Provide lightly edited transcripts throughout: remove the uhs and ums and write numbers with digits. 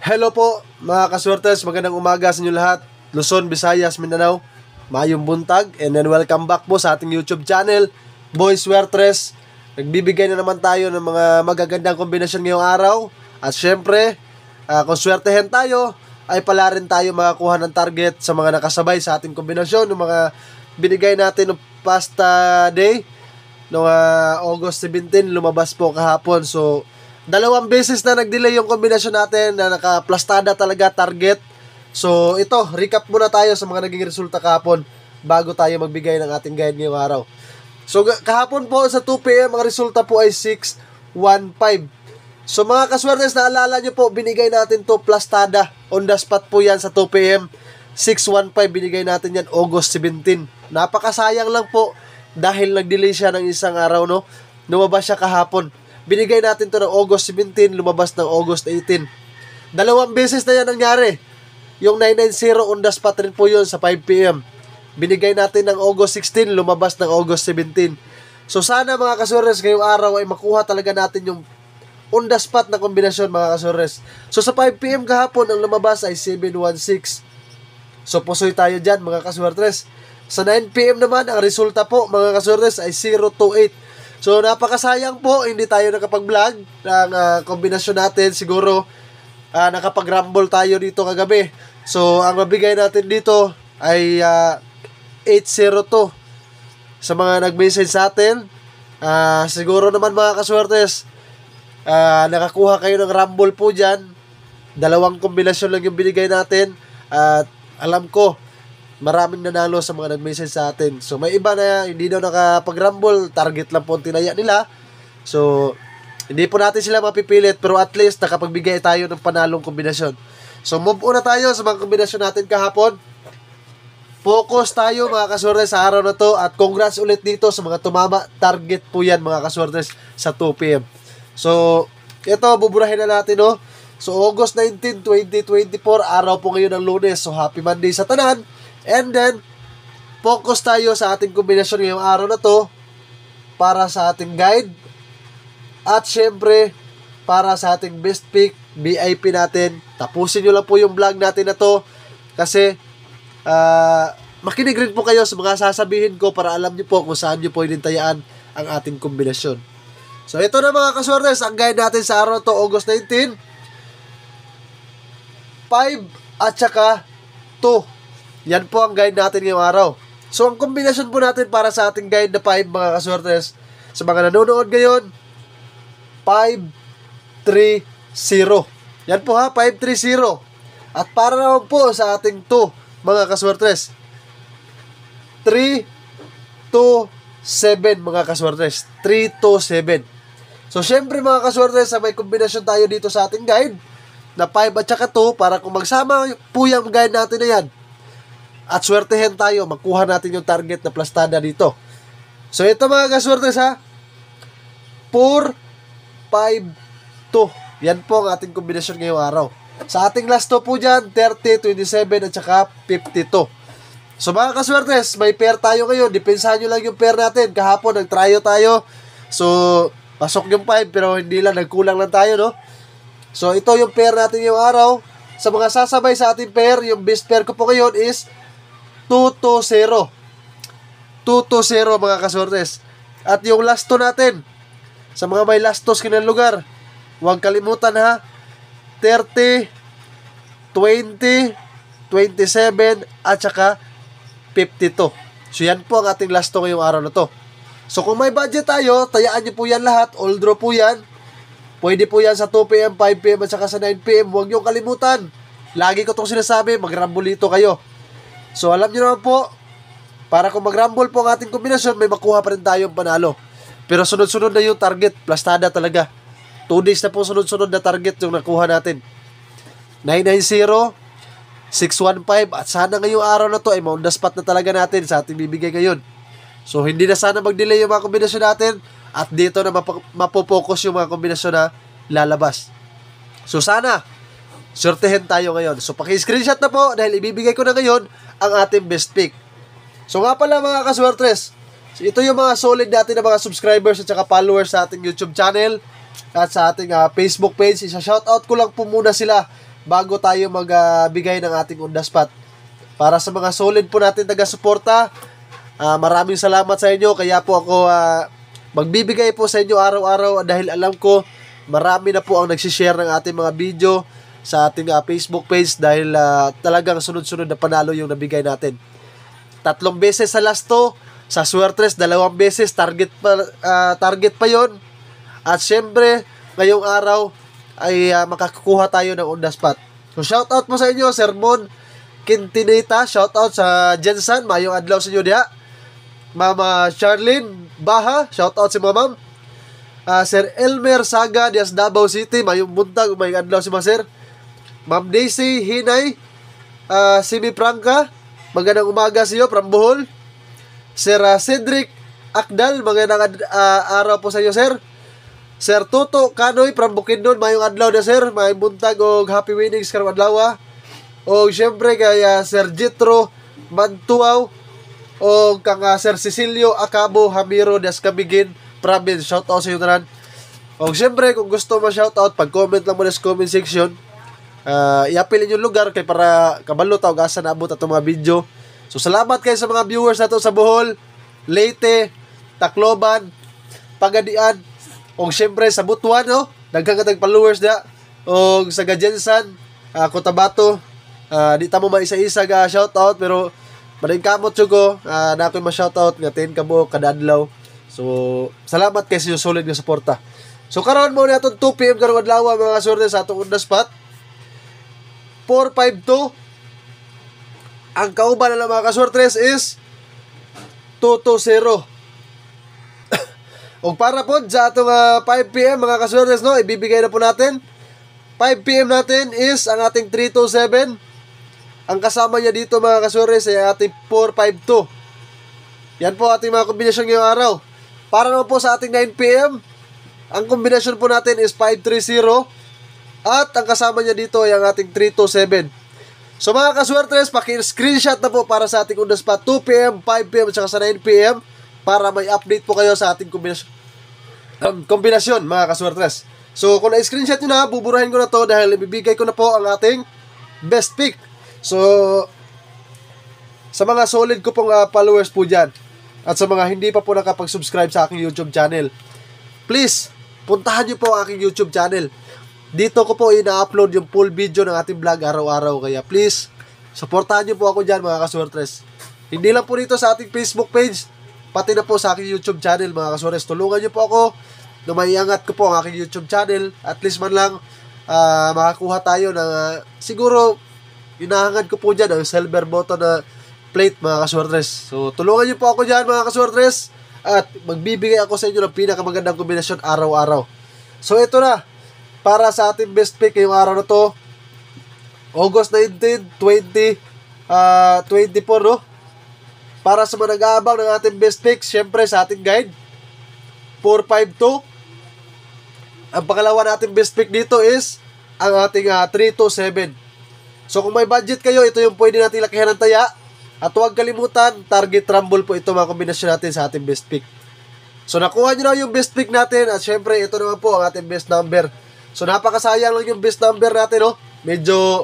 Hello po mga kaswertes, magandang umaga sa inyo lahat. Luzon, Visayas, Mindanao, mayong buntag. And then welcome back po sa ating YouTube channel, Boy Swertres. Nagbibigay na naman tayo ng mga magagandang kombinasyon ngayong araw. At syempre, kung swertehin tayo, ay pala rin tayo makakuha ng target sa mga nakasabay sa ating kombinasyon. Yung mga binigay natin ng past day, noong August 17, lumabas po kahapon. So, dalawang beses na nag-delay yung kombinasyon natin na nakaplastada talaga target. So ito, recap muna tayo sa mga naging resulta kahapon bago tayo magbigay ng ating guide ngayong araw. So kahapon po sa 2 PM ang resulta po ay 615. So mga kaswertes, naalala nyo po, binigay natin to plastada. On the spot po yan sa 2 PM. 615 binigay natin yan August 17. Napakasayang lang po dahil nag-delay siya ng isang araw, no? Lumabas siya kahapon. Binigay natin to ng August 17, lumabas ng August 18. Dalawang beses na yan nangyari. Yung 990 on the spot rin po yun sa 5 PM. Binigay natin ng August 16, lumabas ng August 17. So sana mga kasures, ngayong araw ay makuha talaga natin yung on the spot na kombinasyon mga kasures. So sa 5 PM kahapon, ang lumabas ay 716. So pusoy tayo dyan mga kasures. Sa 9 PM naman, ang resulta po mga kasures ay 028. So, napakasayang po, hindi tayo nakapag-vlog ng kombinasyon natin. Siguro, nakapag-rumble tayo dito kagabi. So, ang mabigay natin dito ay 802 sa mga nag-message sa atin. Siguro naman mga kaswertes, nakakuha kayo ng rumble po dyan. Dalawang kombinasyon lang yung binigay natin. At alam ko, maraming nanalo sa mga nag-message sa atin. So may iba na hindi daw nakapag-rumble, target lang po ang tinaya nila. So hindi po natin sila mapipilit, pero at least nakapagbigay tayo ng panalong kombinasyon. So move on na tayo sa mga kombinasyon natin kahapon. Focus tayo mga kaswertes sa araw na to, at congrats ulit dito sa mga tumama. Target po yan mga kaswertes sa 2 PM. So ito, buburahin na natin, no? So August 19, 2024, araw po ngayon ng Lunes. So happy Monday sa tanan. And then, focus tayo sa ating kombinasyon ngayong araw na to para sa ating guide. At syempre, para sa ating best pick, VIP natin. Tapusin nyo lang po yung vlog natin na to. Kasi, makinig rin po kayo sa mga sasabihin ko para alam nyo po kung saan nyo po inintayaan ang ating kombinasyon. So, ito na mga kaswertes, ang guide natin sa araw na to, August 19. 5 at saka 2. Yan po ang guide natin ngayong araw. So, ang kombinasyon po natin para sa ating guide na 5, mga kaswertes, sa mga nanonood ngayon, 5-3-0. Yan po ha, 5-3-0. At para naman po sa ating 2, mga kaswertes, 3-2-7, mga kaswertes. 3-2-7. So, syempre mga kaswertes, may kombinasyon tayo dito sa ating guide na 5 at saka 2 para kung magsama po yung guide natin na yan at swertehin tayo, magkuha natin yung target na plastada dito. So ito mga kaswertes ha, 4-5-2. Yan po ang ating kombinasyon ngayong araw. Sa ating last 2 po dyan, 30, 27 at saka 52. So mga kaswertes, may pair tayo ngayon. Depensahan nyo lang yung pair natin. Kahapon nag-tryo tayo. So pasok yung 5 pero hindi lang, nagkulang lang tayo, no? So ito yung pair natin ngayong araw. Sa mga sasabay sa ating pair, yung best pair ko po ngayon is 2-2-0. 2-2-0 mga kaswertes. At yung last 2 natin, sa mga may last 2 kinang lugar, huwag kalimutan ha, 30, 20, 27 at saka 52. So yan po ang ating last 2 ngayong araw na to. So kung may budget tayo, tayaan nyo po yan lahat. All draw po yan. Pwede po yan sa 2 PM, 5 PM at saka sa 9 PM. Huwag nyo kalimutan. Lagi ko itong sinasabi, mag-rumble kayo. So alam nyo naman po, para kung mag-rumble po ang ating kombinasyon, may makuha pa rin tayong panalo. Pero sunod-sunod na yung target, plastada talaga. 2 days na po sunod-sunod na target yung nakuha natin. 990, 615, at sana ngayong araw na to ay on the spot na talaga natin sa ating bibigay ngayon. So hindi na sana mag-delay yung mga kombinasyon natin, at dito na mapopokus yung mga kombinasyon na lalabas. So sana swertehin tayo ngayon. So paki-screenshot na po dahil ibibigay ko na ngayon ang ating best pick. So nga pala mga kaswertres, ito yung mga solid natin na mga subscribers at saka followers sa ating YouTube channel at sa ating Facebook page. Isa-shoutout ko lang po muna sila bago tayo magbigay ng ating on the spot. Para sa mga solid po natin taga-suporta, maraming salamat sa inyo. Kaya po ako magbibigay po sa inyo araw-araw dahil alam ko marami na po ang nagsishare ng ating mga video sa ating Facebook page dahil talagang sunod-sunod na panalo yung nabigay natin. 3 beses sa last to, sa Swertres 2 beses, target pa yon. At syempre, ngayong araw ay makakukuha tayo ng on the spot. So shoutout po sa inyo, Sir Mon Quintinita, shoutout sa Jensen, mayong adlaw sa inyo diha. Mama Charlene Baha, shoutout si Mamam. Sir Elmer Saga, Dias Davao City, mayong buntag, mayong adlaw si Maser. Ma'am Daisy Hinay, Simi Prangka, magandang umaga sa iyo from Bohol. Sir Cedric Akdal, magandang araw po sa iyo, sir. Sir Toto Kanoy from Bukidnon, mayong adlaw na, sir, mayong buntag o happy winnings karong adlaw. O syempre kay Sir Jitro Mantuaw o kang Sir Cecilio Acabo Hamiro das Camiguin Province, shoutout sa iyo tanan. O syempre kung gusto mo shoutout, pag-comment lang mo sa comment section. I-appeal yung lugar kay para kabalo taw asa naabot ato mga video. So salamat kayo sa mga viewers nato sa Bohol, Leyte, Tacloban, Pagadian, o syempre sa Butuan, no? Daghang katag followers da. O sa Gajensan, Cotabato, di ta mo maisa-isa ga shoutout pero maring kamot jud ko na ako'y ma-shoutout nga 10 ka buok kada adlaw. So salamat kay sa solid nga suporta. So karon mo ni atong 2 PM karong adlaw mga sorte sa atong on the spot. 452. Ang kauban na mga kasortres is 220. O para po sa atong 5 PM mga kasortres, no, ibibigay na po natin. 5 PM natin is ang ating 327. Ang kasama niya dito mga kasortres ay ating 452. Yan po ating mga kombinasyon ngayong araw. Para naman po sa ating 9 PM, ang kombinasyon po natin is 530. At ang kasama niya dito ay ang ating 327. So mga kaswertres, paki-screenshot na po para sa ating on the spot 2 PM, 5 PM at saka sa 9 PM para may update po kayo sa ating kombinasyon mga kaswertres. So kung na-screenshot nyo na, buburahin ko na to dahil ibibigay ko na po ang ating best pick. So sa mga solid ko pong followers po dyan at sa mga hindi pa po nakapag-subscribe sa aking YouTube channel, please, puntahan nyo po ang aking YouTube channel. Dito ko po ina-upload yung full video ng ating vlog araw-araw. Kaya please, supportahan nyo po ako dyan mga kaswertres. Hindi lang po dito sa ating Facebook page, pati na po sa aking YouTube channel mga kaswertres. Tulungan nyo po ako na maiangat ko po ang aking YouTube channel. At least man lang makakuha tayo ng siguro inahangad ko po dyan ang silver button na plate mga kaswertres. So tulungan nyo po ako dyan mga kaswertres. At magbibigay ako sa inyo ng pinakamagandang kombinasyon araw-araw. So ito na, para sa ating best pick ngayong araw na to, August 19, 2024, no? Para sa mga nag-aabang ng ating best pick, syempre sa ating guide, 452. Ang pangalawa nating best pick dito is ang ating 327. So kung may budget kayo, ito yung pwede natin lakihan ng taya. At huwag kalimutan, target rumble po ito mga kombinasyon natin sa ating best pick. So nakuha nyo na yung best pick natin at syempre ito naman po ang ating best number. So napakasayang lang yung best number natin, no? Medyo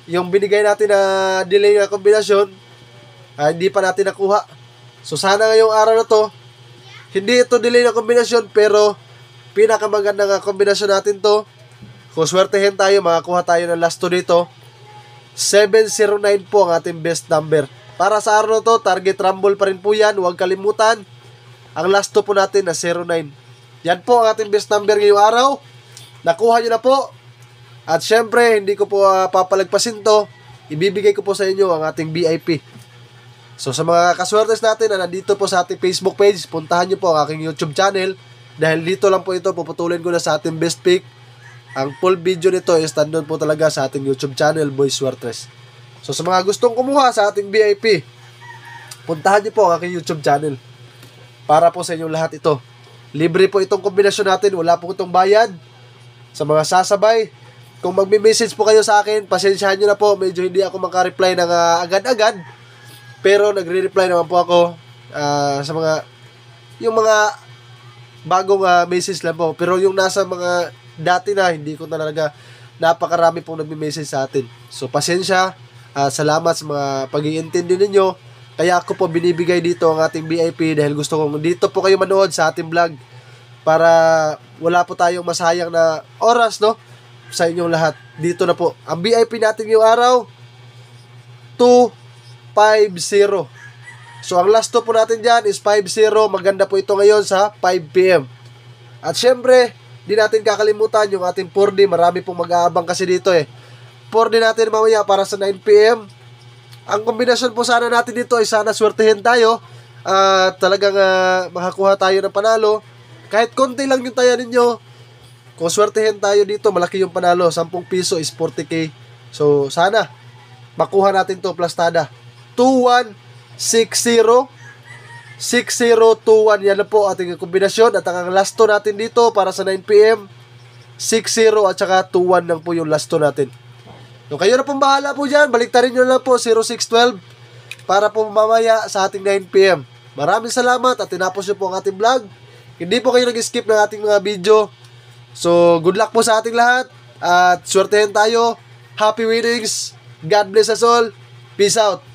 yung binigay natin na delay na kombinasyon hindi pa natin nakuha. So sana ngayong araw na to, hindi ito delay na kombinasyon pero pinakamagandang kombinasyon natin to. Kung swertehin tayo, makakuha tayo ng last to dito. 709 po ang ating best number. Para sa araw na to, target rumble pa rin po yan. Huwag kalimutan. Ang last to po natin na 09. Yan po ang ating best number ngayong araw. Nakuha nyo na po. At syempre, hindi ko po papalagpasin to. Ibibigay ko po sa inyo ang ating VIP. So sa mga kaswertes natin na nandito po sa ating Facebook page, puntahan nyo po ang aking YouTube channel. Dahil dito lang po ito, puputulin ko na sa ating best pick. Ang full video nito is nandun po talaga sa ating YouTube channel, Boy Swertres. So sa mga gustong kumuha sa ating VIP, puntahan niyo po ang aking YouTube channel. Para po sa inyong lahat ito. Libre po itong kombinasyon natin, wala po itong bayad. Sa mga sasabay, kung magme-message po kayo sa akin, pasensyahan nyo na po, medyo hindi ako makareply ng agad-agad. Pero nagre-reply naman po ako sa yung mga bagong message lang po. Pero yung nasa mga dati na, hindi ko talaga napakarami pong nagme-message sa atin. So pasensya, salamat sa mga pag-iintindi ninyo. Kaya ako po binibigay dito ang ating VIP dahil gusto kong dito po kayo manood sa ating vlog para wala po tayong masayang na oras, no? Sa inyong lahat. Dito na po. Ang VIP natin yung araw, 250. So ang last 2 po natin dyan is 50. Maganda po ito ngayon sa 5 PM. At syempre, di natin kakalimutan yung ating 4D. Marami pong mag-aabang kasi dito 4D natin mamaya para sa 9 PM. Ang kombinasyon po sana natin dito ay sana swertehin tayo at talagang makakuha tayo ng panalo. Kahit konti lang yung taya ninyo, kung swertehin tayo dito, malaki yung panalo. 10 piso is 40k. So sana makuha natin to plastada. 2160 6021, yan na po ating kombinasyon. At ang last 2 natin dito para sa 9 PM, 60 at saka 21 lang po yung last 2 natin. So kayo na pong bahala po dyan. Baliktarin nyo lang po 0612 para po mamaya sa ating 9 PM. Maraming salamat at tinapos nyo po ang ating vlog. Hindi po kayo nag-skip ng ating mga video. So good luck po sa ating lahat at swertehin tayo. Happy winnings. God bless us all. Peace out.